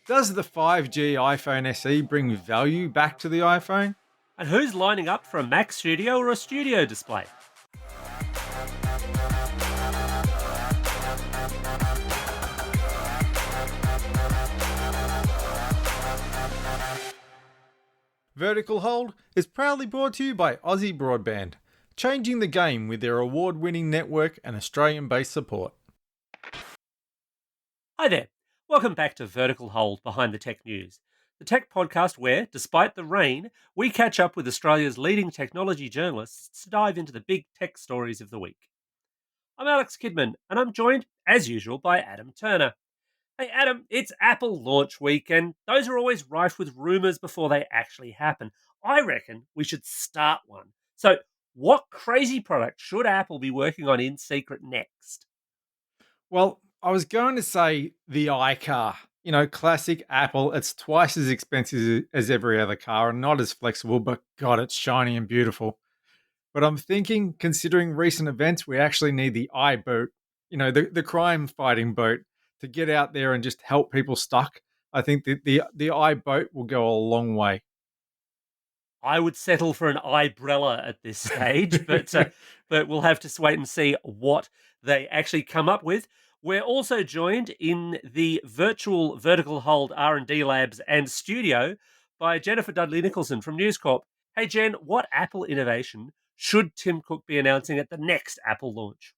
Does the 5G iPhone SE bring value back to the iPhone? And who's lining up for a Mac Studio or a Studio display? Vertical Hold is proudly brought to you by Aussie Broadband, changing the game with their award-winning network and Australian-based support. Hi there. Welcome back to Vertical Hold Behind the Tech News, the tech podcast where, despite the rain, we catch up with Australia's leading technology journalists to dive into the big tech stories of the week. I'm Alex Kidman, and I'm joined, as usual, by Adam Turner. Hey Adam, it's Apple launch week, and those are always rife with rumours before they actually happen. I reckon we should start one. So, what crazy product should Apple be working on in secret next? Well, I was going to say the iCar. Classic Apple. It's twice as expensive as every other car and not as flexible, but God, it's shiny and beautiful. But I'm thinking, considering recent events, we actually need the iBoat, the crime fighting boat, to get out there and just help people stuck. I think the iBoat will go a long way. I would settle for an iBrella at this stage, but we'll have to wait and see what they actually come up with. We're also joined in the virtual Vertical Hold R&D labs and studio by Jennifer Dudley-Nicholson from News Corp. Hey Jen, what Apple innovation should Tim Cook be announcing at the next Apple launch?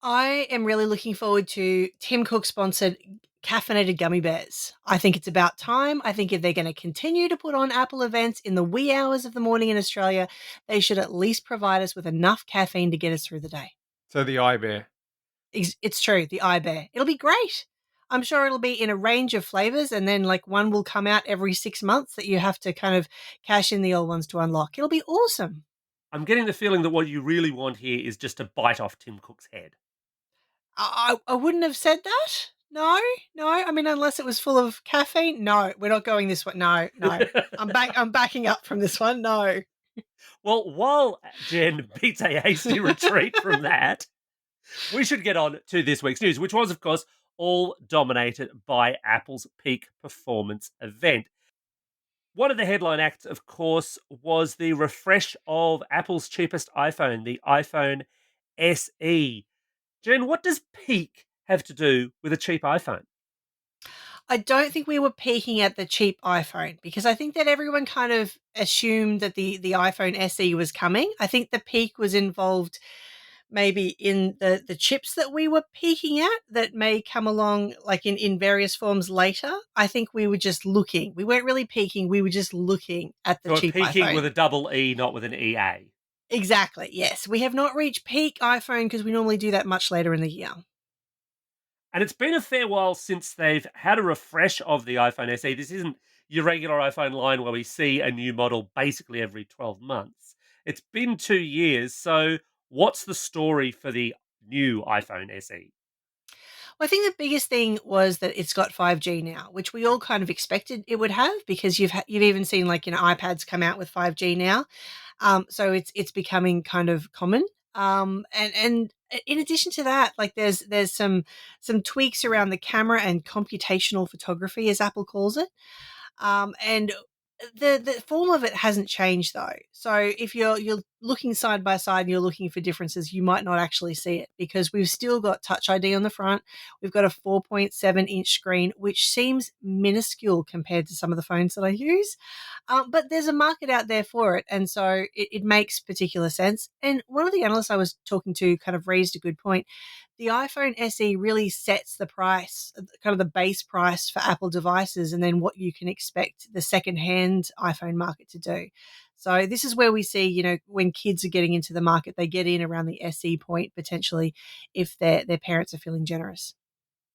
I am really looking forward to Tim Cook sponsored caffeinated gummy bears. I think it's about time. I think if they're going to continue to put on Apple events in the wee hours of the morning in Australia, they should at least provide us with enough caffeine to get us through the day. So the iBear. It's true, the iBear. It'll be great. I'm sure it'll be in a range of flavors, and then like one will come out every 6 months that you have to kind of cash in the old ones to unlock. It'll be awesome. I'm getting the feeling that what you really want here is just to bite off Tim Cook's head. I wouldn't have said that. No. I mean, unless it was full of caffeine. No, we're not going this way. No. I'm backing up from this one. No. Well, while Jen beats a hasty retreat from that, we should get on to this week's news, which was, of course, all dominated by Apple's peak performance event. One of the headline acts, of course, was the refresh of Apple's cheapest iPhone, the iPhone SE. Jen, what does peak have to do with a cheap iPhone? I don't think we were peaking at the cheap iPhone because I think that everyone kind of assumed that the iPhone SE was coming. I think the peak was involved maybe in the chips that we were peaking at that may come along like in various forms later. I think we were just looking. We weren't really peaking. We were just looking at the cheap peaking iPhone. With a double E, not with an EA. Exactly, yes. We have not reached peak iPhone because we normally do that much later in the year. And it's been a fair while since they've had a refresh of the iPhone SE. This isn't your regular iPhone line where we see a new model basically every 12 months. It's been 2 years, so what's the story for the new iPhone SE? Well, I think the biggest thing was that it's got 5G now, which we all kind of expected it would have because you've even seen iPads come out with 5G now. So it's becoming kind of common. And in addition to that, like there's some tweaks around the camera and computational photography, as Apple calls it. And the form of it hasn't changed though. So if you're looking side by side and you're looking for differences, you might not actually see it because we've still got Touch ID on the front. We've got a 4.7-inch screen, which seems minuscule compared to some of the phones that I use. But there's a market out there for it. And so it makes particular sense. And one of the analysts I was talking to kind of raised a good point. The iPhone SE really sets the price, kind of the base price for Apple devices, and then what you can expect the secondhand iPhone market to do. So this is where we see, when kids are getting into the market, they get in around the SE point potentially if their parents are feeling generous.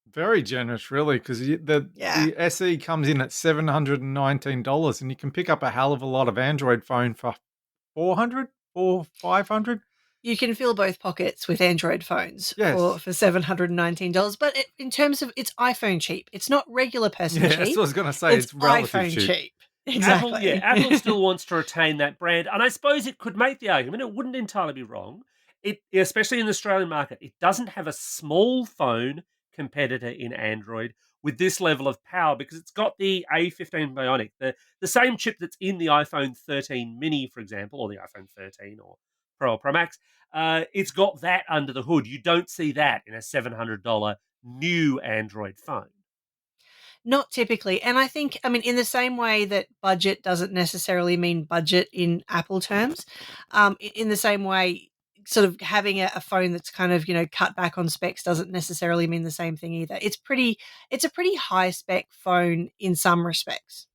Very generous, really, because the SE comes in at $719, and you can pick up a hell of a lot of Android phone for $400 or $500. You can fill both pockets with Android phones yes. for $719. But in terms of it's iPhone cheap, it's not regular person cheap. That's what I was going to say. It's relative iPhone cheap. Exactly. Apple still wants to retain that brand. And I suppose it could make the argument, it wouldn't entirely be wrong, especially in the Australian market. It doesn't have a small phone competitor in Android, with this level of power because it's got the A15 Bionic, the same chip that's in the iPhone 13 mini, for example, or the iPhone 13 or Pro or Pro Max. It's got that under the hood. You don't see that in a $700 new Android phone. Not typically. And I think, I mean, in the same way that budget doesn't necessarily mean budget in Apple terms, in the same way, sort of having a phone that's kind of, cut back on specs doesn't necessarily mean the same thing either. It's a pretty high spec phone in some respects.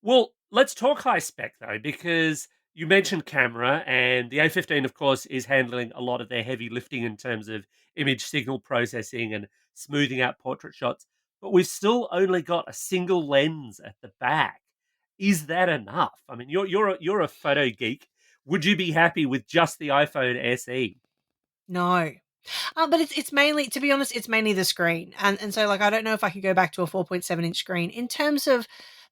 Well, let's talk high spec though, because you mentioned camera, and the A15, of course, is handling a lot of their heavy lifting in terms of image signal processing and smoothing out portrait shots. But we've still only got a single lens at the back. Is that enough? I mean, you're a photo geek. Would you be happy with just the iPhone SE? No. But it's mainly, to be honest, it's mainly the screen, and so like I don't know if I could go back to a 4.7-inch screen in terms of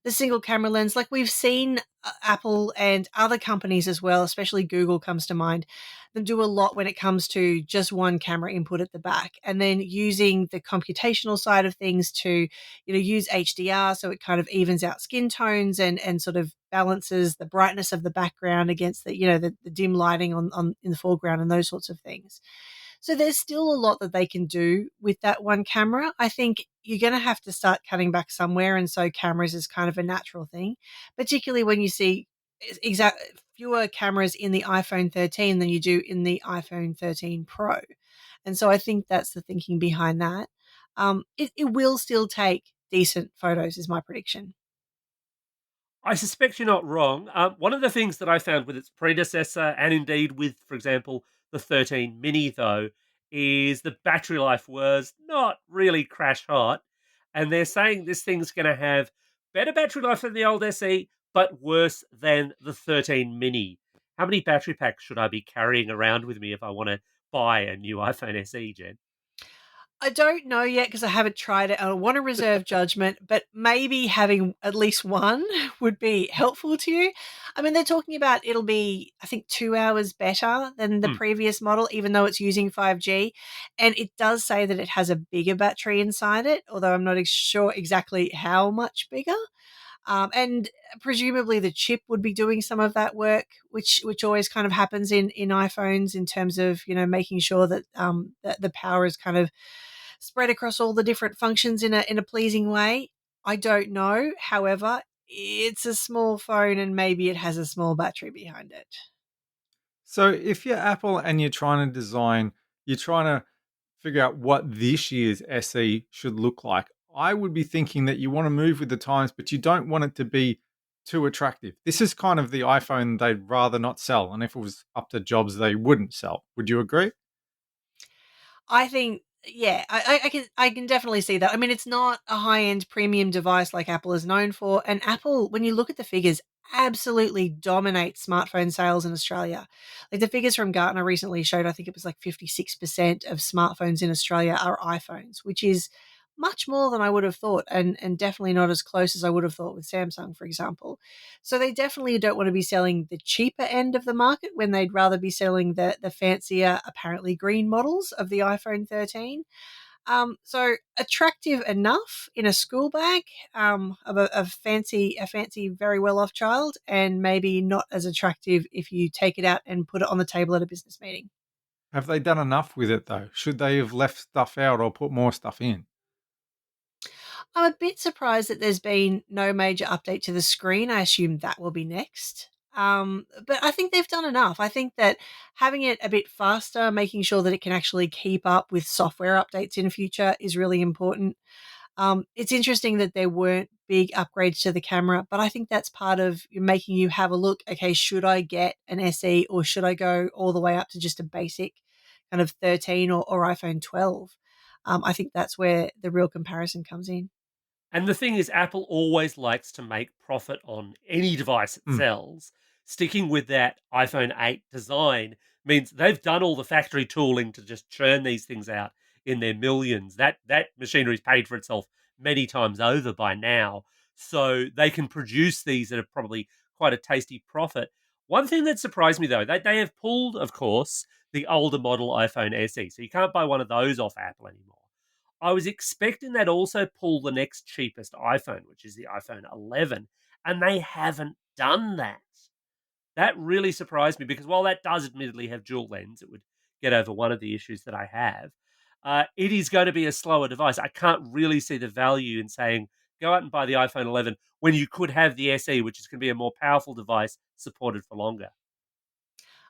the single camera lens. Like we've seen Apple and other companies as well, especially Google comes to mind. Them do a lot when it comes to just one camera input at the back, and then using the computational side of things to use HDR so it kind of evens out skin tones and sort of balances the brightness of the background against the dim lighting on in the foreground and those sorts of things. So there's still a lot that they can do with that one camera. I think you're going to have to start cutting back somewhere. And so cameras is kind of a natural thing, particularly when you see exact fewer cameras in the iPhone 13 than you do in the iPhone 13 Pro. And so I think that's the thinking behind that. It will still take decent photos is my prediction. I suspect you're not wrong. One of the things that I found with its predecessor, and indeed with, for example, the 13 mini, though, is the battery life was not really crash hot. And they're saying this thing's going to have better battery life than the old SE, but worse than the 13 mini. How many battery packs should I be carrying around with me if I want to buy a new iPhone SE, Jen? I don't know yet because I haven't tried it. I want to reserve judgment, but maybe having at least one would be helpful to you. I mean, they're talking about it'll be, I think, 2 hours better than the Hmm. previous model, even though it's using 5G. And it does say that it has a bigger battery inside it, although I'm not sure exactly how much bigger. And presumably the chip would be doing some of that work, which always kind of happens in iPhones in terms of making sure that that the power is kind of spread across all the different functions in a pleasing way. I don't know. However, it's a small phone and maybe it has a small battery behind it. So if you're Apple and you're trying to figure out what this year's SE should look like, I would be thinking that you want to move with the times, but you don't want it to be too attractive. This is kind of the iPhone they'd rather not sell. And if it was up to Jobs, they wouldn't sell. Would you agree? I think, yeah, I can definitely see that. I mean, it's not a high end premium device like Apple is known for, and Apple, when you look at the figures, absolutely dominates smartphone sales in Australia. Like the figures from Gartner recently showed, I think it was like 56% of smartphones in Australia are iPhones, which is much more than I would have thought, and definitely not as close as I would have thought with Samsung, for example. So they definitely don't want to be selling the cheaper end of the market when they'd rather be selling the fancier, apparently green models of the iPhone 13. So attractive enough in a school bag of a fancy, very well off child, and maybe not as attractive if you take it out and put it on the table at a business meeting. Have they done enough with it though? Should they have left stuff out or put more stuff in? I'm a bit surprised that there's been no major update to the screen. I assume that will be next. But I think they've done enough. I think that having it a bit faster, making sure that it can actually keep up with software updates in future is really important. It's interesting that there weren't big upgrades to the camera, but I think that's part of making you have a look. Okay, should I get an SE or should I go all the way up to just a basic kind of 13 or iPhone 12? I think that's where the real comparison comes in. And the thing is, Apple always likes to make profit on any device it Hmm. sells. Sticking with that iPhone 8 design means they've done all the factory tooling to just churn these things out in their millions. That machinery's paid for itself many times over by now. So they can produce these at a probably quite a tasty profit. One thing that surprised me though, they have pulled, of course, the older model iPhone SE. So you can't buy one of those off Apple anymore. I was expecting that also pull the next cheapest iPhone, which is the iPhone 11, and they haven't done that. That really surprised me because while that does admittedly have dual lens, it would get over one of the issues that I have. It is going to be a slower device. I can't really see the value in saying go out and buy the iPhone 11 when you could have the SE, which is going to be a more powerful device supported for longer.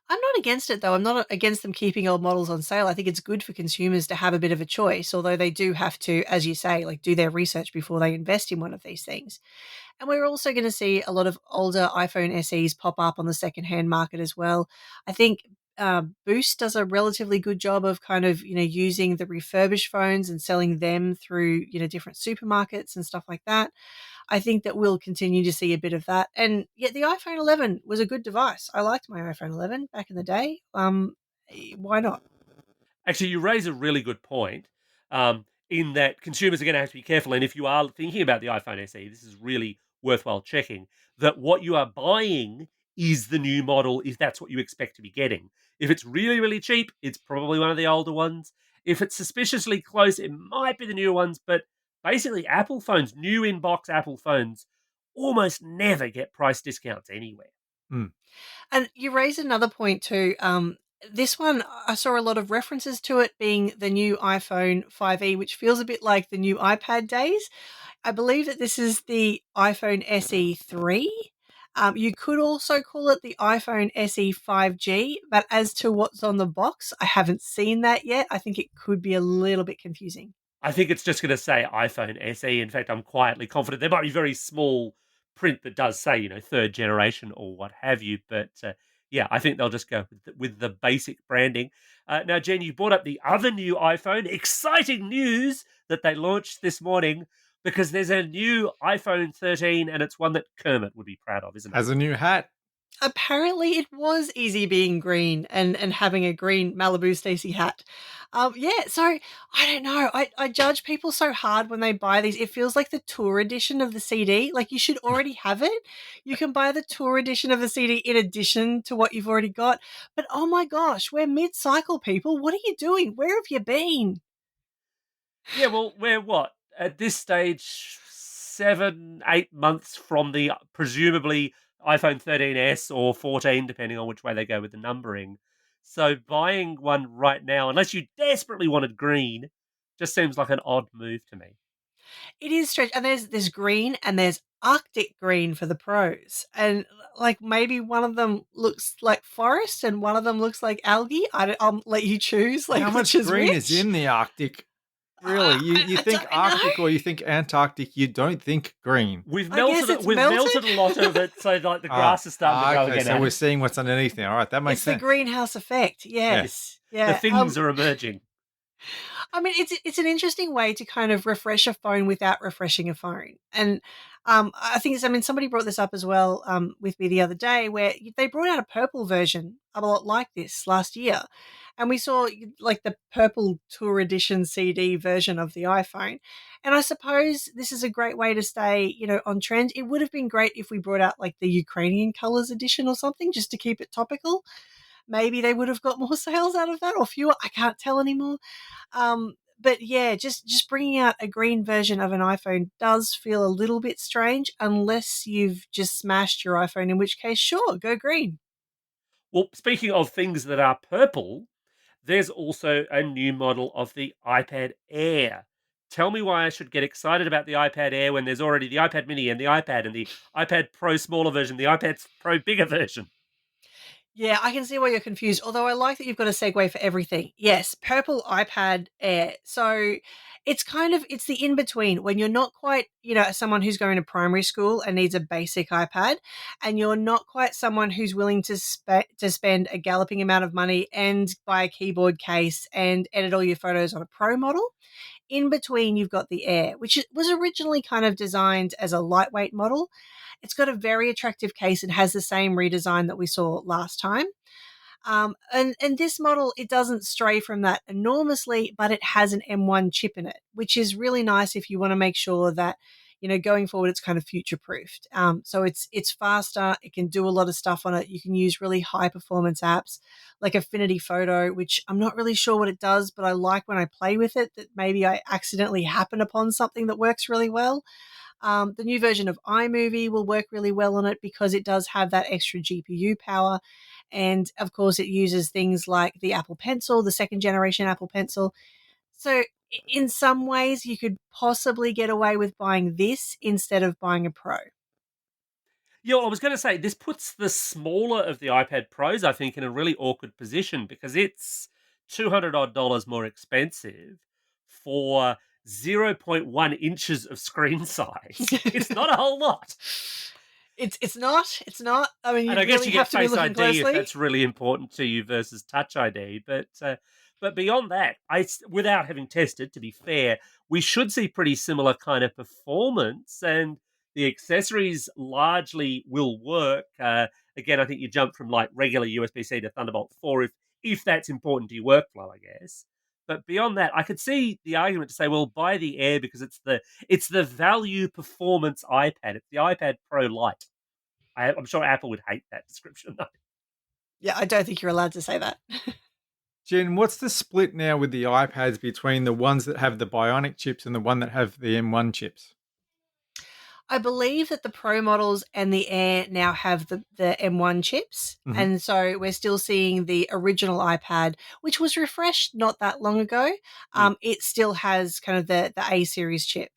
I'm not against it though. I'm not against them keeping old models on sale. I think it's good for consumers to have a bit of a choice, although they do have to, as you say, like do their research before they invest in one of these things. And we're also going to see a lot of older iPhone SEs pop up on the secondhand market as well. I think Boost does a relatively good job of kind of, using the refurbished phones and selling them through, different supermarkets and stuff like that. I think that we'll continue to see a bit of that. And yet the iPhone 11 was a good device. I liked my iPhone 11 back in the day. Why not? Actually, you raise a really good point in that consumers are going to have to be careful. And if you are thinking about the iPhone SE, this is really worthwhile checking that what you are buying is the new model if that's what you expect to be getting. If it's really, really cheap, it's probably one of the older ones. If it's suspiciously close, it might be the newer ones. But basically, Apple phones, new in box Apple phones, almost never get price discounts anywhere. Mm. And you raise another point too. This one, I saw a lot of references to it being the new iPhone 5e, which feels a bit like the new iPad days. I believe that this is the iPhone SE 3. You could also call it the iPhone SE 5G, but as to what's on the box, I haven't seen that yet. I think it could be a little bit confusing. I think it's just going to say iPhone SE. In fact, I'm quietly confident there might be very small print that does say, third generation or what have you. But yeah, I think they'll just go with the basic branding. Now, Jen, you brought up the other new iPhone. Exciting news that they launched this morning because there's a new iPhone 13 and it's one that Kermit would be proud of, isn't it? Has a new hat. Apparently it was easy being green and having a green Malibu Stacy hat. Yeah, so I don't know. I judge people so hard when they buy these. It feels like the tour edition of the CD. Like you should already have it. You can buy the tour edition of the CD in addition to what you've already got. But oh my gosh, we're mid-cycle, people. What are you doing? Where have you been? Yeah, well, we're what? At this stage, 7, 8 months from the presumably iPhone 13s or 14, depending on which way they go with the numbering. So buying one right now, unless you desperately wanted green, just seems like an odd move to me. It is strange. And there's green and there's Arctic green for the pros. And like maybe one of them looks like forest and one of them looks like algae. I'll let you choose like How which much is green which. is in the Arctic? Really? You I think don't Arctic know. or you think Antarctic, you don't think green. We've I guess melted it. it's We've melted melted. a lot of it, so like the grass is starting to grow Okay, again. so we're Adam. seeing what's underneath now. All right, that makes It's the sense. greenhouse effect. Yes. Yes. The Yeah. things are emerging. I mean, it's an interesting way to kind of refresh a phone without refreshing a phone. And I think somebody brought this up as well with me the other day, where they brought out a purple version of a lot like this last year, and we saw like the purple tour edition CD version of the iPhone. And I suppose this is a great way to stay, on trend. It would have been great if we brought out like the Ukrainian colors edition or something, just to keep it topical. Maybe they would have got more sales out of that or fewer. I can't tell anymore. But yeah, just bringing out a green version of an iPhone does feel a little bit strange unless you've just smashed your iPhone, in which case, sure, go green. Well, speaking of things that are purple, there's also a new model of the iPad Air. Tell me why I should get excited about the iPad Air when there's already the iPad Mini and the iPad and the iPad Pro smaller version, the iPad Pro bigger version. Yeah, I can see why you're confused. Although I like that you've got a segue for everything. Yes, purple iPad Air. So it's the in between when you're not quite, someone who's going to primary school and needs a basic iPad, and you're not quite someone who's willing to spend a galloping amount of money and buy a keyboard case and edit all your photos on a Pro model. In between, you've got the Air, which was originally kind of designed as a lightweight model. It's got a very attractive case and has the same redesign that we saw last time. And this model, it doesn't stray from that enormously, but it has an M1 chip in it, which is really nice if you want to make sure that going forward, it's kind of future proofed. So it's faster. It can do a lot of stuff on it. You can use really high performance apps like Affinity Photo, which I'm not really sure what it does, but I like when I play with it that maybe I accidentally happen upon something that works really well. The new version of iMovie will work really well on it because it does have that extra GPU power. And of course, it uses things like the Apple Pencil, the second generation Apple Pencil. So, in some ways, you could possibly get away with buying this instead of buying a Pro. Yeah, well, I was going to say this puts the smaller of the iPad Pros, I think, in a really awkward position because it's $200 more expensive for 0.1 inches of screen size. It's not a whole lot. It's not. I mean, And you I guess really you have get to be Face looking ID if closely. that's really important to you versus Touch ID. But beyond that, without having tested, to be fair, we should see pretty similar kind of performance, and the accessories largely will work. Again, I think you jump from like regular USB-C to Thunderbolt 4 if that's important to your workflow, I guess. But beyond that, I could see the argument to say, well, buy the Air because it's the value performance iPad. It's the iPad Pro Lite. I'm sure Apple would hate that description, though. Yeah, I don't think you're allowed to say that. Jen, what's the split now with the iPads between the ones that have the Bionic chips and the one that have the M1 chips? I believe that the Pro models and the Air now have the M1 chips. Mhm. And so we're still seeing the original iPad, which was refreshed not that long ago. It still has kind of the A series chip.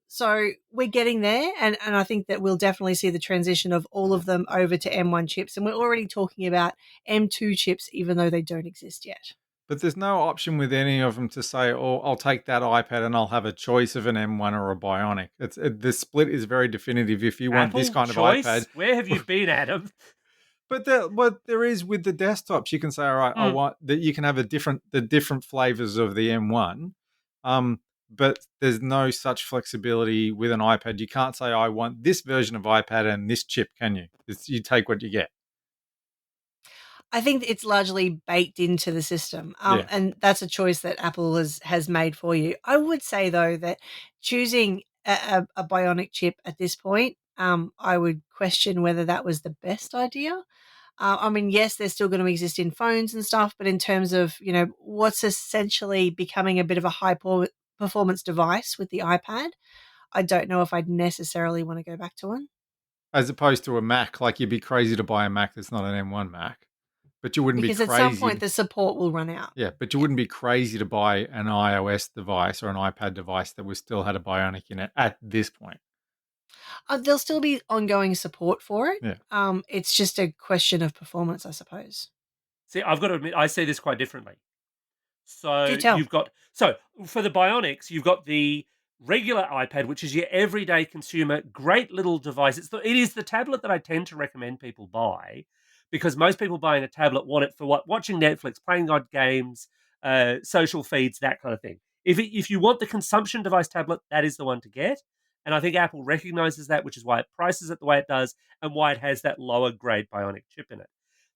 So we're getting there. And I think that we'll definitely see the transition of all of them over to M1 chips. And we're already talking about M2 chips, even though they don't exist yet. But there's no option with any of them to say, "Oh, I'll take that iPad and I'll have a choice of an M1 or a Bionic." The split is very definitive. If you want this Apple kind of iPad, choice? Where have you been, Adam? but what there is with the desktops, you can say, "All right, I Mm. want that." You can have the different flavors of the M1, but there's no such flexibility with an iPad. You can't say, "I want this version of iPad and this chip." Can you? You take what you get. I think it's largely baked into the system, Yeah. and that's a choice that Apple has made for you. I would say though that choosing a bionic chip at this point, I would question whether that was the best idea. I mean, yes, they're still going to exist in phones and stuff, but in terms of what's essentially becoming a bit of a performance device with the iPad, I don't know if I'd necessarily want to go back to one. As opposed to a Mac, like you'd be crazy to buy a Mac that's not an M1 Mac. But you wouldn't be Because at some crazy. point the support will run out. Yeah, but you wouldn't be crazy to buy an iOS device or an iPad device that was still had a Bionic in it at this point. There'll still be ongoing support for it. Yeah. It's just a question of performance, I suppose. See, I've got to admit, I see this quite differently. Do So tell. for the Bionics, you've got the regular iPad, which is your everyday consumer, great little device. It is the tablet that I tend to recommend people buy because most people buying a tablet want it for watching Netflix, playing odd games, social feeds, that kind of thing. If you want the consumption device tablet, that is the one to get. And I think Apple recognizes that, which is why it prices it the way it does and why it has that lower grade Bionic chip in it.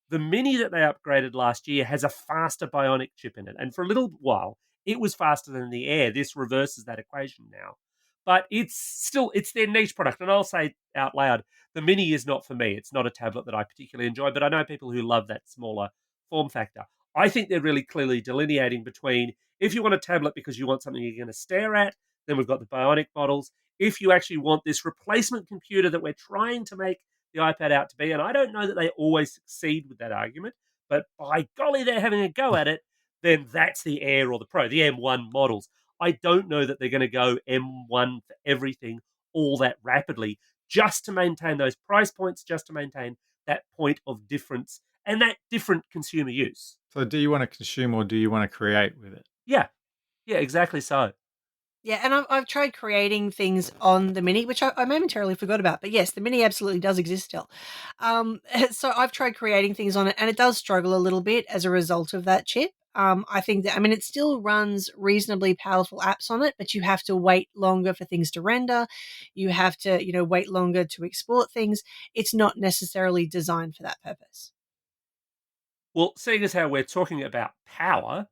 The Mini that they upgraded last year has a faster Bionic chip in it. And for a little while, it was faster than the Air. This reverses that equation now. But it's their niche product. And I'll say out loud, the Mini is not for me. It's not a tablet that I particularly enjoy, but I know people who love that smaller form factor. I think they're really clearly delineating between if you want a tablet because you want something you're going to stare at, then we've got the Bionic models. If you actually want this replacement computer that we're trying to make the iPad out to be. And I don't know that they always succeed with that argument, but by golly, they're having a go at it. Then that's the Air or the Pro, the M1 models. I don't know that they're going to go M1 for everything all that rapidly just to maintain those price points, just to maintain that point of difference and that different consumer use. So do you want to consume or do you want to create with it? Yeah, yeah, exactly so. Yeah, and I've tried creating things on the Mini, which I momentarily forgot about. But yes, the Mini absolutely does exist still. So I've tried creating things on it, and it does struggle a little bit as a result of that chip. I think that, I mean, it still runs reasonably powerful apps on it, but you have to wait longer for things to render. You have to, wait longer to export things. It's not necessarily designed for that purpose. Well, seeing as how we're talking about power,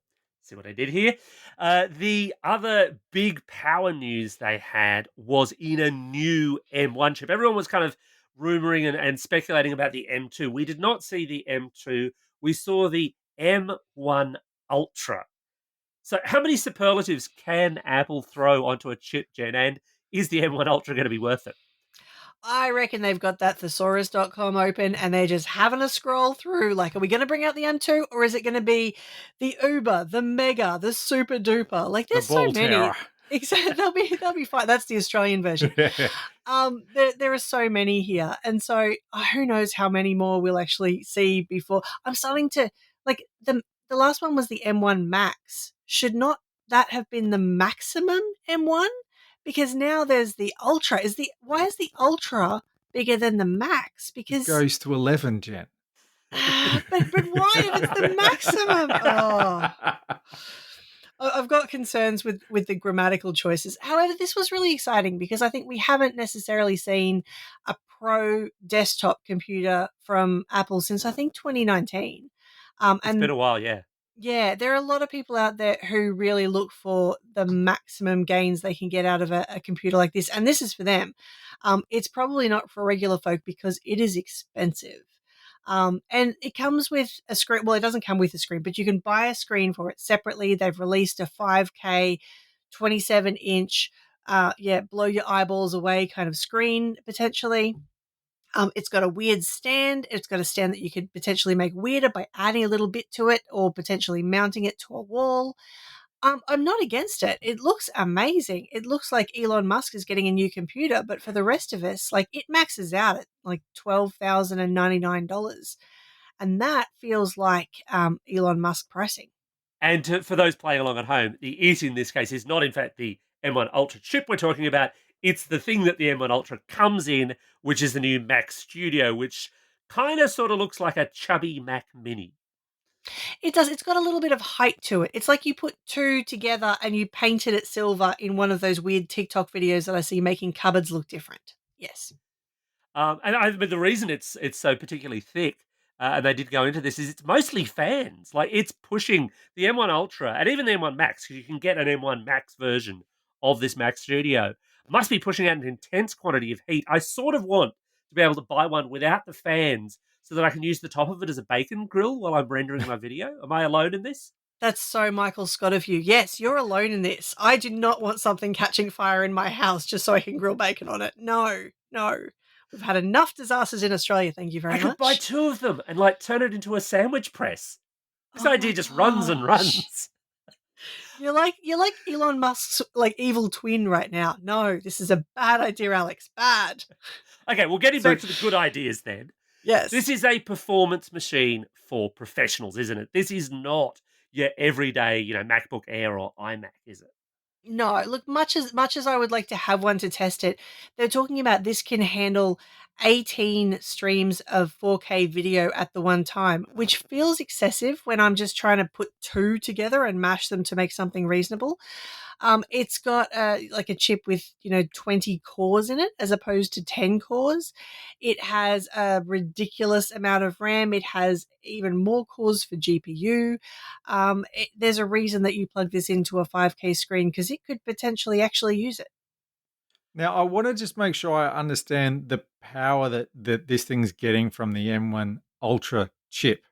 See what I did here? The other big power news they had was in a new M1 chip. Everyone was kind of rumoring and speculating about the M2. We did not see the M2. We saw the M1 Ultra. So, how many superlatives can Apple throw onto a chip, Jen? And is the M1 Ultra going to be worth it? I reckon they've got that thesaurus.com open and they're just having a scroll through. Like, are we going to bring out the M2 or is it going to be the Uber, the Mega, the Super Duper? Like, The there's so ball many. tower. Exactly, they'll be fine. That's the Australian version. There are so many here, and so who knows how many more we'll actually see before. I'm starting to like the last one was the M1 Max. Should not that have been the maximum M1? Because now there's the Ultra. Why is the Ultra bigger than the Max? It Because goes to 11, Jen. but why if it's the maximum? Oh. I've got concerns with the grammatical choices. However, this was really exciting because I think we haven't necessarily seen a pro desktop computer from Apple since I think 2019. It's been And a while, yeah. yeah, there are a lot of people out there who really look for the maximum gains they can get out of a computer like this. And this is for them. It's probably not for regular folk because it is expensive. And it comes with a screen. Well, it doesn't come with a screen, but you can buy a screen for it separately. They've released a 5K, 27-inch, blow your eyeballs away kind of screen potentially. It's got a weird stand. It's got a stand that you could potentially make weirder by adding a little bit to it or potentially mounting it to a wall. I'm not against it. It looks amazing. It looks like Elon Musk is getting a new computer, but for the rest of us, like it maxes out at like $12,099, and that feels like Elon Musk pricing. And for those playing along at home, the "it" in this case is not, in fact, the M1 Ultra chip we're talking about. It's the thing that the M1 Ultra comes in, which is the new Mac Studio, which kind of sort of looks like a chubby Mac Mini. It does. It's got a little bit of height to it. It's like you put two together and you painted it silver in one of those weird TikTok videos that I see making cupboards look different. Yes. But the reason it's so particularly thick, and they did go into this, is it's mostly fans. Like it's pushing the M1 Ultra and even the M1 Max, because you can get an M1 Max version of this Mac Studio. Must be pushing out an intense quantity of heat. I sort of want to be able to buy one without the fans, so that I can use the top of it as a bacon grill while I'm rendering my video. Am I alone in this? That's so Michael Scott of you. Yes, you're alone in this. I do not want something catching fire in my house just so I can grill bacon on it. No, no. We've had enough disasters in Australia. Thank you very I much. could buy two of them and like turn it into a sandwich press. This Oh idea my just runs and gosh. runs. You're like Elon Musk's like evil twin right now. No, this is a bad idea, Alex. Bad. Okay, well, getting back to the good ideas then. Yes. This is a performance machine for professionals, isn't it? This is not your everyday, MacBook Air or iMac, is it? No, look, much as I would like to have one to test it, they're talking about this can handle 18 streams of 4K video at the one time, which feels excessive when I'm just trying to put two together and mash them to make something reasonable. It's got like a chip with 20 cores in it as opposed to 10 cores. It has a ridiculous amount of RAM. It has even more cores for GPU. There's a reason that you plug this into a 5K screen because it could potentially actually use it. Now, I want to just make sure I understand the power that this thing's getting from the M1 Ultra chip.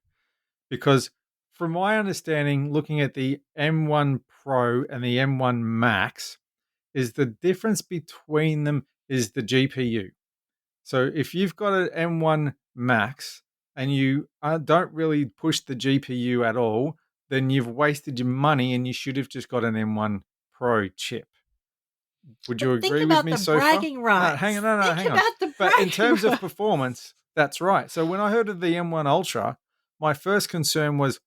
Because from my understanding, looking at the M1 Pro and the M1 Max, is the difference between them is the GPU. So if you've got an M1 Max and you don't really push the GPU at all, then you've wasted your money and you should have just got an M1 Pro chip. Would you But think agree with about me the so far? bragging rights. Hang on, Think hang on. about the But in bragging terms of rights. performance, that's right. So when I heard of the M1 Ultra, my first concern was,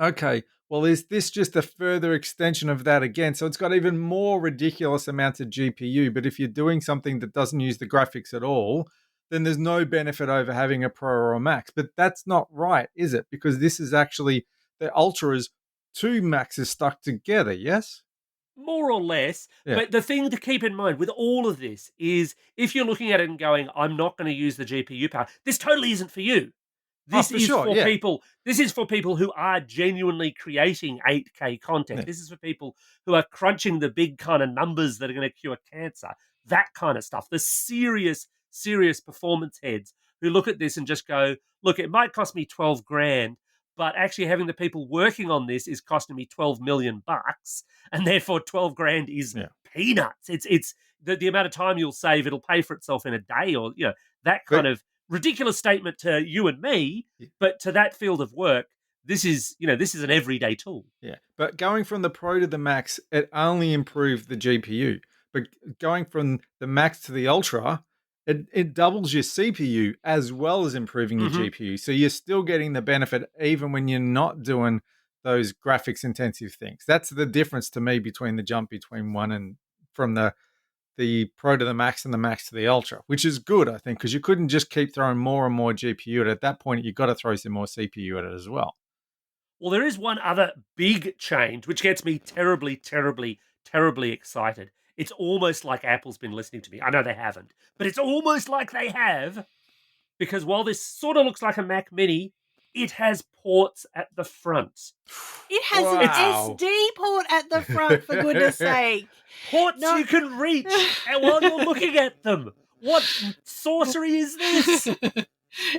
okay, well, is this just a further extension of that again? So it's got even more ridiculous amounts of GPU. But if you're doing something that doesn't use the graphics at all, then there's no benefit over having a Pro or a Max. But that's not right, is it? Because this is actually the Ultra is two Maxes stuck together, yes? More or less. Yeah. But the thing to keep in mind with all of this is if you're looking at it and going, I'm not going to use the GPU power, this totally isn't for you. Oh, This for is sure. for Yeah. people. This is for people who are genuinely creating 8K content. Yeah. This is for people who are crunching the big kind of numbers that are going to cure cancer. That kind of stuff. The serious, serious performance heads who look at this and just go, "Look, it might cost me 12 grand, but actually having the people working on this is costing me 12 million bucks, and therefore 12 grand is Yeah. peanuts. It's the amount of time you'll save. It'll pay for itself in a day, or that kind But of ridiculous statement to you and me, yeah. but to that field of work, this is an everyday tool. Yeah. But going from the Pro to the Max, it only improved the GPU. But going from the Max to the Ultra, it doubles your CPU as well as improving your Hmm. GPU. So you're still getting the benefit even when you're not doing those graphics intensive things. That's the difference to me between the jump between one and from the Pro to the Max and the Max to the Ultra, which is good, I think, because you couldn't just keep throwing more and more GPU at it. At that point, you've got to throw some more CPU at it as well. Well, there is one other big change which gets me terribly, terribly, terribly excited. It's almost like Apple's been listening to me. I know they haven't, but it's almost like they have, because while this sort of looks like a Mac Mini, it has ports at the front. It has an Wow. SD port at the front, for goodness sake. Ports No. you can reach while you're looking at them. What sorcery is this?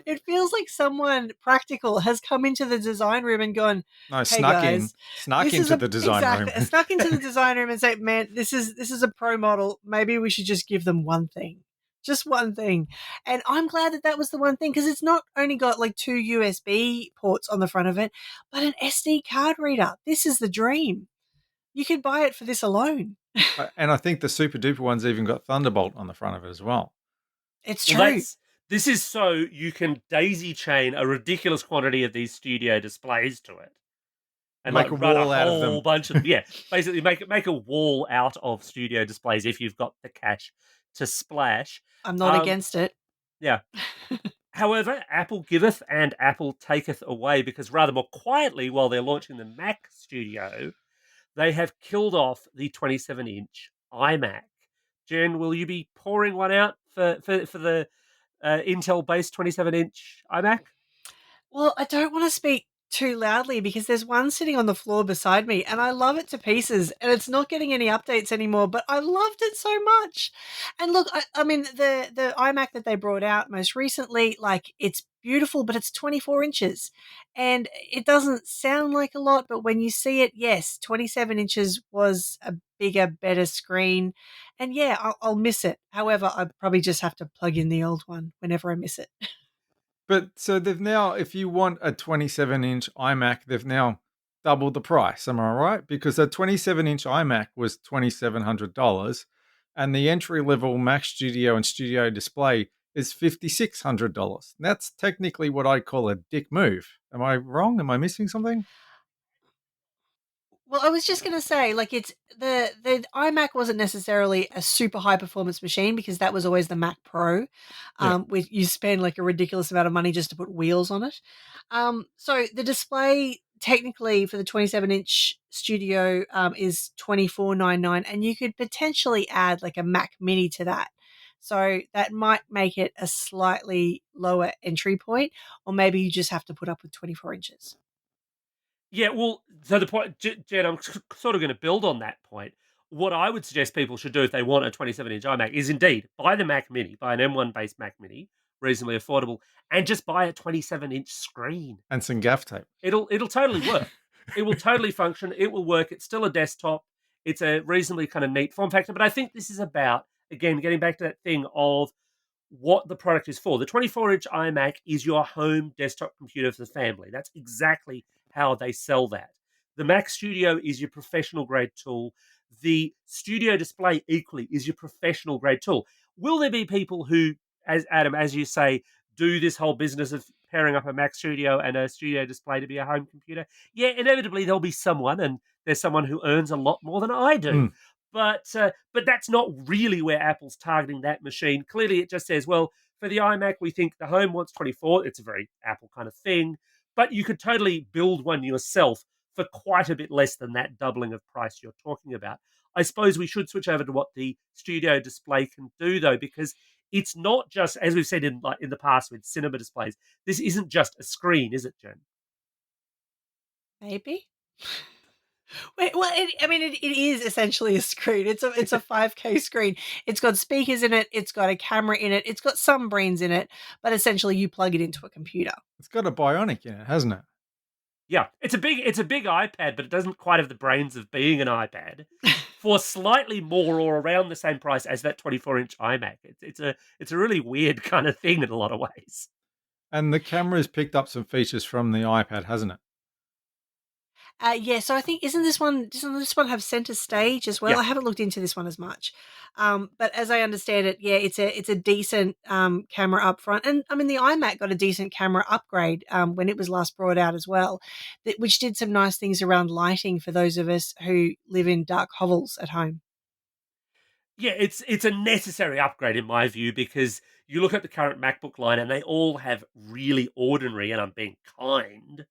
It feels like someone practical has come into the design room and gone, No, "Hey snuck guys, into the design exactly, room. snuck into the design room and say, man, this is a pro model. Maybe we should just give them one thing, just one thing." And I'm glad that that was the one thing, because it's not only got like 2 USB ports on the front of it, but an SD card reader. This is the dream. You could buy it for this alone. And I think the super duper one's even got Thunderbolt on the front of it as well. It's Well, true. this is so you can daisy chain a ridiculous quantity of these studio displays to it, and Make like a run a wall out of whole them. bunch of basically make a wall out of studio displays if you've got the cash to splash. I'm not Um, against it. Yeah. However, Apple giveth and Apple taketh away, because rather more quietly, while they're launching the Mac Studio, they have killed off the 27-inch iMac. Jen, will you be pouring one out for the Intel-based 27-inch iMac? Well, I don't want to speak too loudly because there's one sitting on the floor beside me and I love it to pieces, and it's not getting any updates anymore, but I loved it so much. And look, I mean, the iMac that they brought out most recently, like, it's beautiful, but it's 24 inches and it doesn't sound like a lot, but when you see it, yes, 27 inches was a bigger, better screen. And yeah, I'll miss it. However, I probably just have to plug in the old one whenever I miss it. But so they've now, if you want a 27-inch iMac, they've now doubled the price. Am I right? Because a 27-inch iMac was $2,700, and the entry-level Mac Studio and Studio Display is $5,600. That's technically what I call a dick move. Am I wrong? Am I missing something? Well, I was just going to say, like, it's the iMac wasn't necessarily a super high performance machine because that was always the Mac Pro, Yeah. with you spend like a ridiculous amount of money just to put wheels on it. So the display technically for the 27-inch Studio is $24.99, and you could potentially add like a Mac Mini to that. So that might make it a slightly lower entry point, or maybe you just have to put up with 24 inches. Yeah, well, so the point, Jen, I'm sort of going to build on that point. What I would suggest people should do if they want a 27-inch iMac is indeed buy the Mac Mini, buy an M1 based Mac Mini, reasonably affordable, and just buy a 27-inch screen. And some gaff tape. It'll totally work. It will totally function. It will work. It's still a desktop. It's a reasonably kind of neat form factor. But I think this is about, again, getting back to that thing of what the product is for. The 24-inch iMac is your home desktop computer for the family. That's exactly how they sell that. The Mac Studio is your professional grade tool. The Studio Display equally is your professional grade tool. Will there be people who, as Adam, as you say, do this whole business of pairing up a Mac Studio and a Studio Display to be a home computer? Yeah, inevitably there'll be someone, and there's someone who earns a lot more than I do. Mm. But that's not really where Apple's targeting that machine. Clearly, it just says, well, for the iMac, we think the home wants 24. It's a very Apple kind of thing. But you could totally build one yourself for quite a bit less than that doubling of price you're talking about. I suppose we should switch over to what the Studio Display can do, though, because it's not just, as we've said in the past with cinema displays. This isn't just a screen, is it, Jen? Maybe. Wait, well, it is essentially a screen. It's a 5K screen. It's got speakers in it. It's got a camera in it. It's got some brains in it, but essentially you plug it into a computer. It's got a bionic in it, hasn't it? Yeah, it's a big iPad, but it doesn't quite have the brains of being an iPad. For slightly more or around the same price as that 24-inch iMac, it's a really weird kind of thing in a lot of ways. And the camera's picked up some features from the iPad, hasn't it? Yeah, so I think doesn't this one have center stage as well? Yeah, I haven't looked into this one as much, but as I understand it, yeah, it's a decent camera up front, and I mean the iMac got a decent camera upgrade when it was last brought out as well, which did some nice things around lighting for those of us who live in dark hovels at home. yeah, it's a necessary upgrade in my view, because you look at the current MacBook line and they all have really ordinary, and I'm being kind,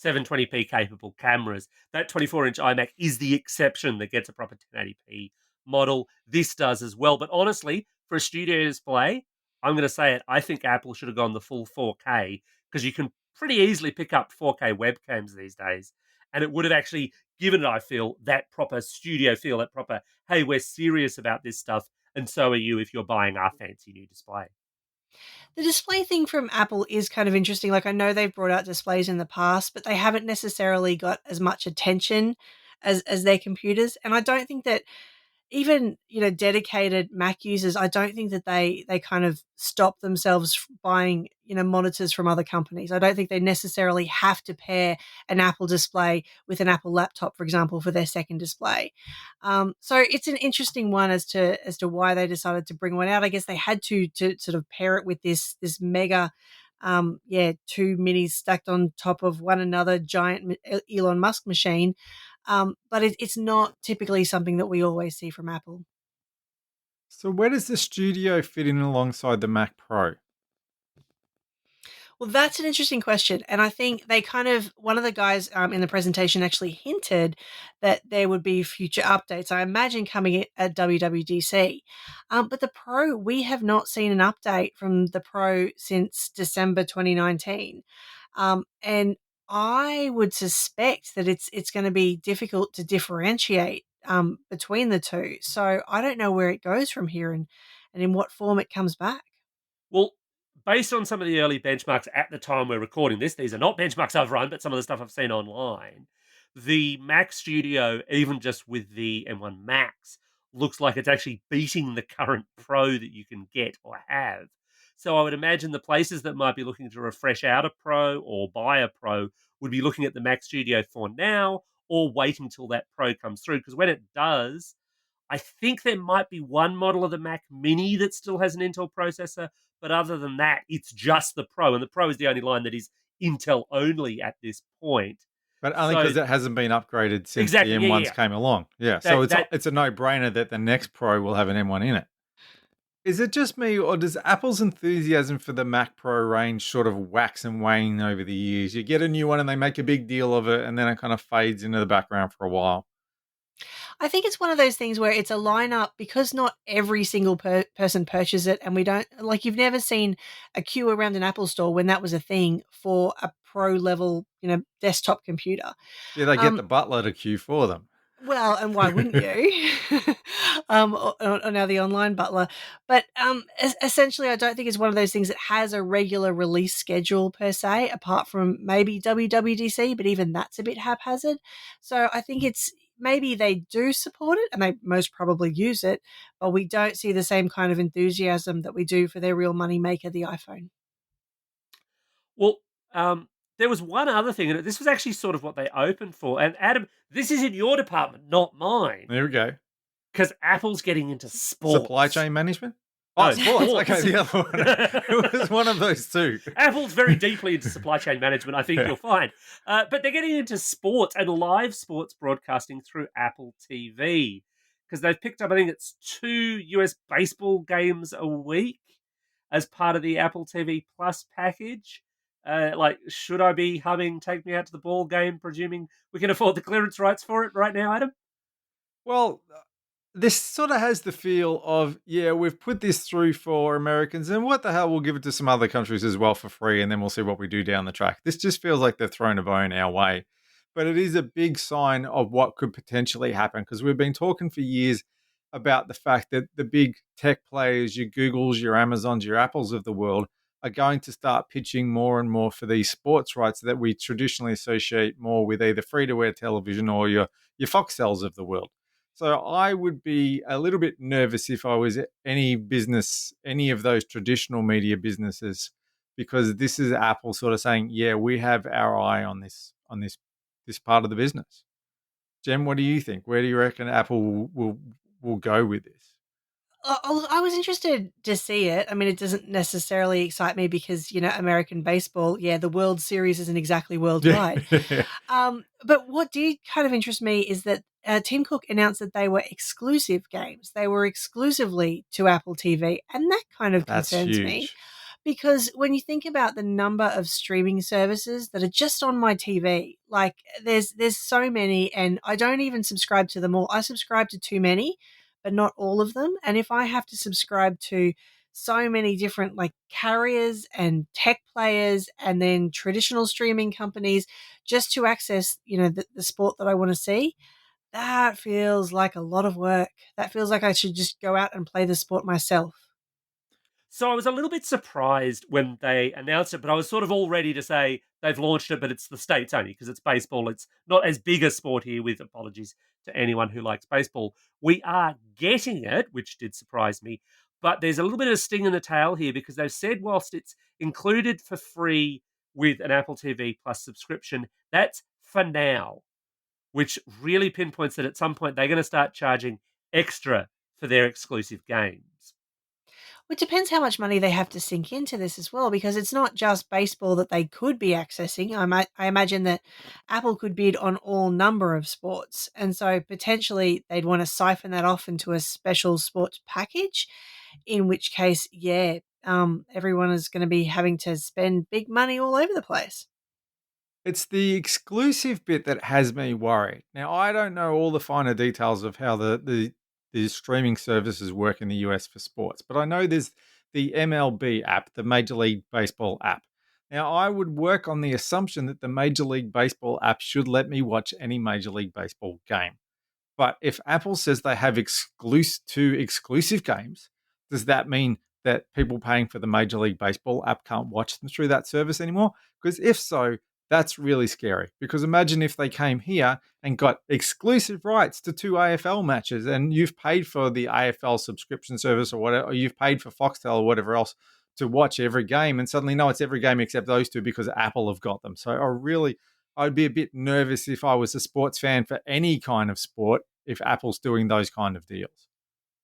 720p capable cameras. That 24-inch iMac is the exception that gets a proper 1080p model. This does as well. But honestly, for a studio display, I'm going to say it, I think Apple should have gone the full 4K, because you can pretty easily pick up 4K webcams these days. And it would have actually given it, I feel, that proper studio feel, that proper, hey, we're serious about this stuff, and so are you if you're buying our fancy new display. The display thing from Apple is kind of interesting. Like I know they've brought out displays in the past, but they haven't necessarily got as much attention as their computers. And I don't think that even dedicated Mac users, I don't think that they kind of stop themselves buying monitors from other companies. I don't think they necessarily have to pair an Apple display with an Apple laptop, for example, for their second display. So it's an interesting one as to why they decided to bring one out. I guess they had to sort of pair it with this mega. Two minis stacked on top of one another, giant Elon Musk machine, but it's not typically something that we always see from Apple. So where does the Studio fit in alongside the Mac Pro? Well, that's an interesting question. And I think they kind of, one of the guys in the presentation actually hinted that there would be future updates. I imagine coming at WWDC. But the Pro, we have not seen an update from the Pro since December 2019. And I would suspect that it's going to be difficult to differentiate between the two. So I don't know where it goes from here and in what form it comes back. Well, based on some of the early benchmarks at the time we're recording this, these are not benchmarks I've run, but some of the stuff I've seen online. The Mac Studio, even just with the M1 Max, looks like it's actually beating the current Pro that you can get or have. So I would imagine the places that might be looking to refresh out a Pro or buy a Pro would be looking at the Mac Studio for now, or waiting till that Pro comes through. Because when it does, I think there might be one model of the Mac Mini that still has an Intel processor, but other than that, it's just the Pro, and the Pro is the only line that is Intel only at this point. But only So because it hasn't been upgraded since the exactly, yeah, yeah, M1s yeah. came along. Yeah, so That it's that it's a no-brainer that the next Pro will have an M1 in it. Is it just me, or does Apple's enthusiasm for the Mac Pro range sort of wax and wane over the years? You get a new one and they make a big deal of it, and then it kind of fades into the background for a while. I think it's one of those things where it's a lineup because not every single person purchases it, and we don't like you've never seen a queue around an Apple store when that was a thing for a pro level, desktop computer. Yeah, they get Um, the butler to queue for them. Well, and why wouldn't you? Or now the online butler. But essentially, I don't think it's one of those things that has a regular release schedule per se, apart from maybe WWDC, but even that's a bit haphazard. So I think it's maybe they do support it and they most probably use it, but we don't see the same kind of enthusiasm that we do for their real money maker, the iPhone. well, there was one other thing, and this was actually sort of what they opened for. And Adam, this is in your department, not mine, There we go. because Apple's getting into Supply sports. chain management? Oh, No, sports. sports. Okay, the other one. It was one of those two. Apple's very deeply into supply chain management, I think Yeah. you'll find. But they're getting into sports and live sports broadcasting through Apple TV, because they've picked up, I think it's 2 US baseball games a week as part of the Apple TV Plus package. Should I be humming Take Me Out to the Ball Game, presuming we can afford the clearance rights for it right now, Adam? Well, This sort of has the feel of, yeah, we've put this through for Americans, and what the hell, we'll give it to some other countries as well for free, and then we'll see what we do down the track. This just feels like they've thrown a bone our way. But it is a big sign of what could potentially happen, because we've been talking for years about the fact that the big tech players, your Googles, your Amazons, your Apples of the world, are going to start pitching more and more for these sports rights that we traditionally associate more with either free to air television or your Foxtels of the world. So I would be a little bit nervous if I was any business, any of those traditional media businesses, because this is Apple sort of saying, "Yeah, we have our eye on this part of the business." Jem, what do you think? Where do you reckon Apple will go with this? I was interested to see it. I mean, it doesn't necessarily excite me because, American baseball, yeah, the World Series isn't exactly worldwide. Yeah, But what did kind of interest me is that Tim Cook announced that they were exclusive games. They were exclusively to Apple TV. And that kind of that's concerns me huge. because when you think about the number of streaming services that are just on my TV, like there's so many, and I don't even subscribe to them all. I subscribe to too many, but not all of them. And if I have to subscribe to so many different like carriers and tech players and then traditional streaming companies just to access, the sport that I want to see, that feels like a lot of work. That feels like I should just go out and play the sport myself. So I was a little bit surprised when they announced it, but I was sort of all ready to say they've launched it, but it's the States only because it's baseball. It's not as big a sport here, with apologies to anyone who likes baseball. We are getting it, which did surprise me, but there's a little bit of a sting in the tail here because they've said whilst it's included for free with an Apple TV Plus subscription, that's for now, which really pinpoints that at some point they're going to start charging extra for their exclusive games. It depends how much money they have to sink into this as well, because it's not just baseball that they could be accessing. I imagine that Apple could bid on all number of sports. And so potentially they'd want to siphon that off into a special sports package, in which case, yeah, everyone is going to be having to spend big money all over the place. It's the exclusive bit that has me worried. Now, I don't know all the finer details of how the streaming services work in the US for sports, but I know there's the MLB app, the Major League Baseball app. Now, I would work on the assumption that the Major League Baseball app should let me watch any Major League Baseball game. But if Apple says they have two exclusive games, does that mean that people paying for the Major League Baseball app can't watch them through that service anymore? Because if so, that's really scary. Because imagine if they came here and got exclusive rights to two AFL matches, and you've paid for the AFL subscription service or whatever, or you've paid for Foxtel or whatever else to watch every game, and suddenly, no, it's every game except those two because Apple have got them. So I'd be a bit nervous if I was a sports fan for any kind of sport if Apple's doing those kind of deals.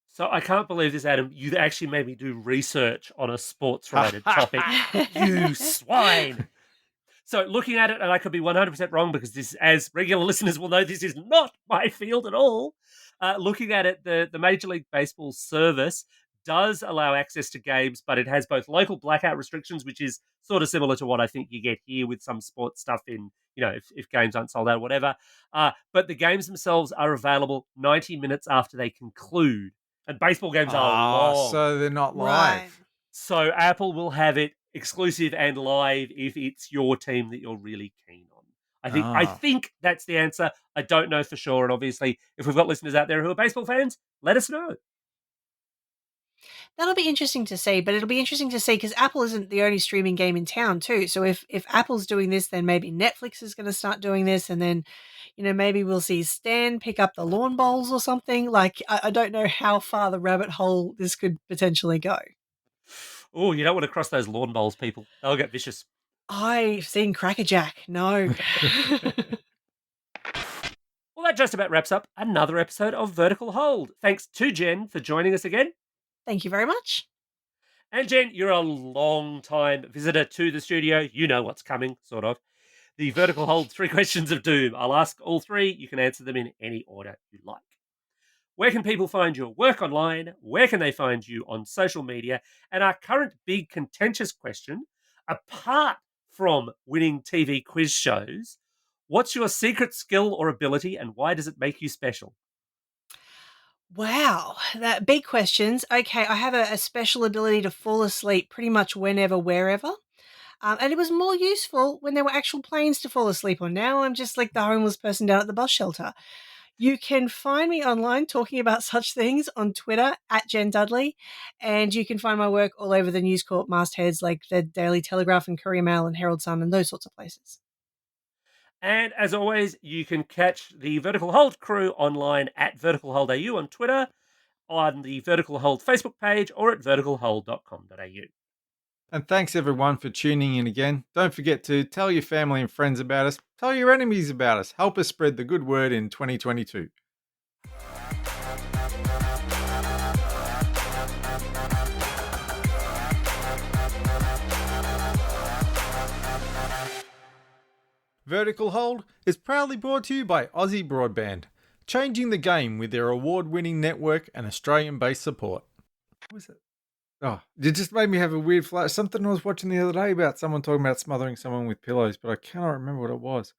So I can't believe this, Adam. You actually made me do research on a sports related topic. You swine. So looking at it, and I could be 100% wrong because this, as regular listeners will know, this is not my field at all. Looking at it, the Major League Baseball service does allow access to games, but it has both local blackout restrictions, which is sort of similar to what I think you get here with some sports stuff in, if games aren't sold out or whatever. But the games themselves are available 90 minutes after they conclude. And baseball games are long. So they're not Right. live. So Apple will have it exclusive and live if it's your team that you're really keen on. I Ah. think that's the answer. I don't know for sure. And obviously, if we've got listeners out there who are baseball fans, let us know. That'll be interesting to see, but it'll be interesting to see because Apple isn't the only streaming game in town too. So if Apple's doing this, then maybe Netflix is going to start doing this, and then maybe we'll see Stan pick up the lawn bowls or something. Like I don't know how far the rabbit hole this could potentially go. Oh, you don't want to cross those lawn bowls, people. They'll get vicious. I've seen Crackerjack. No. Well, that just about wraps up another episode of Vertical Hold. Thanks to Jen for joining us again. Thank you very much. And Jen, you're a long time visitor to the studio. You know what's coming, sort of. The Vertical Hold 3 questions of doom. I'll ask all 3. You can answer them in any order you like. Where can people find your work online? Where can they find you on social media? And our current big contentious question, apart from winning TV quiz shows, what's your secret skill or ability and why does it make you special? Wow, that big questions. Okay, I have a special ability to fall asleep pretty much whenever, wherever. And it was more useful when there were actual planes to fall asleep on. Now I'm just like the homeless person down at the bus shelter. You can find me online talking about such things on Twitter at Jen Dudley, and you can find my work all over the News Corp mastheads like the Daily Telegraph and Courier Mail and Herald Sun and those sorts of places. And as always, you can catch the Vertical Hold crew online at Vertical Hold AU on Twitter, on the Vertical Hold Facebook page, or at verticalhold.com.au. And thanks everyone for tuning in again. Don't forget to tell your family and friends about us, tell your enemies about us, help us spread the good word in 2022. Vertical Hold is proudly brought to you by Aussie Broadband, changing the game with their award-winning network and Australian-based support. What was it? Oh, it just made me have a weird flash. Something I was watching the other day about someone talking about smothering someone with pillows, but I cannot remember what it was.